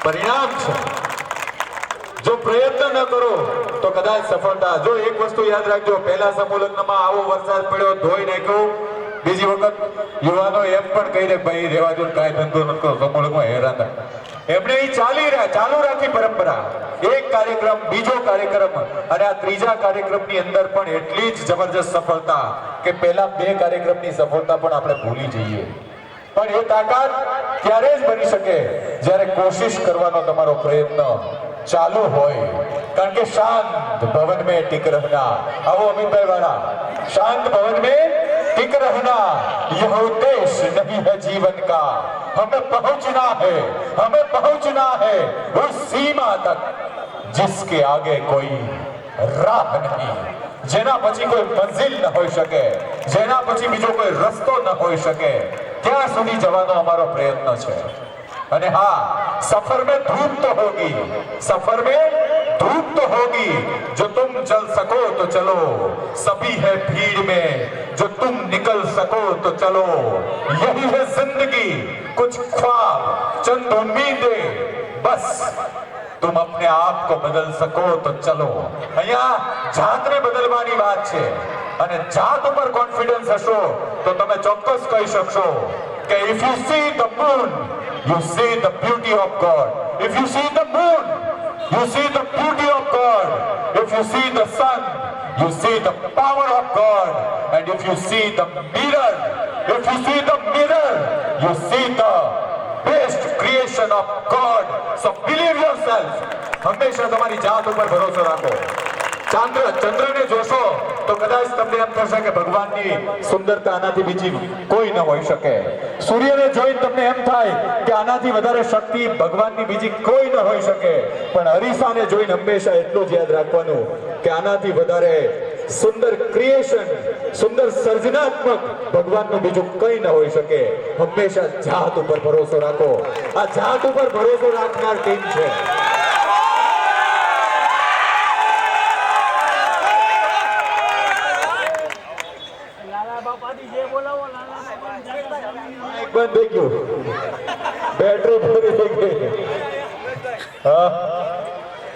પરિણામ છે. જો પ્રયત્ન ન કરો તો કદાચ સફળતા. જો એક વસ્તુ યાદ રાખજો, પહેલા સમૂહલગ્નમાં આવો વરસાદ પડ્યો, ધોઈ નાખ્યો. બીજી વખત યુવાનો એમ પણ કહી દે ભાઈ રેવા દો, કાંઈ ધંધો ન કરો, સમૂહલગ્નમાં હેરાન થાય. એમણે એ ચાલુ રાખી પરંપરા. એક કાર્યક્રમ, બીજો કાર્યક્રમ અને આ ત્રીજા કાર્યક્રમની અંદર પણ એટલી જ જબરજસ્ત સફળતા કે પહેલા બે કાર્યક્રમની સફળતા પણ આપણે ભૂલી જઈએ. પણ એ તાકાત ત્યારે જ બની શકે જ્યારે કોશિશ કરવાનો તમારો પ્રયત્ન ચાલુ હોય. કારણ કે શાંત ભवन में टिक रहना. आओ अमितभाई वाला, शांत भवन में टिक रहना यह उद्देश्य नहीं है जीवन का. हमें पहुंचना है उस सीमा तक जिसके आगे कोई राह नहीं. જેના પછી કોઈ મંજિલ ન હોઈ શકે, જેના પછી બીજો કોઈ રસ્તો ન હોઈ શકે, ત્યાં સુધી જવાનો અમારો પ્રયત્ન છે. અને હા, सफर में धूप तो होगी, जो तुम चल सको तो चलो. सभी है भीड़ में, जो तुम निकल सको तो चलो. यही है जिंदगी, कुछ ख्वाब, चंद उम्मीदें, बस तुम अपने आप को बदल सको तो चलो. અહીંયા જાતને બદલવાની વાત છે અને જાત ઉપર કોન્ફિડન્સ હશો તો તમે ચોક્કસ કહી શકશો કે if you see the moon, you see the beauty of God. If you see the moon, you see the beauty of God. If you see the sun, you see the power of God. And if you see the mirror, you see the best creation of God. So believe yourself. હંમેશા તમારી જાત ઉપર ભરોસો રાખો. ચંદ્રને જોશો તો કદાચ તમને એમ થશે કે ભગવાનની સુંદરતા આનાથી બીજી કોઈ ન હોઈ શકે. સૂર્યને જોઈને તમને એમ થાય કે આનાથી વધારે શક્તિ ભગવાનની બીજી કોઈ ન હોઈ શકે. પણ અરીસાને જોઈને હંમેશા એટલું જ યાદ રાખવાનું કે આનાથી વધારે સુંદર ક્રિએશન, સુંદર સર્જનાત્મક ભગવાનનું બીજું કંઈ ન હોઈ શકે. હંમેશા જાત ઉપર ભરોસો રાખો. આ જાત ઉપર ભરોસો રાખનાર ટીમ છે. બંધ થઈ ગયું, બેટરી પૂરી થઈ ગઈ. હા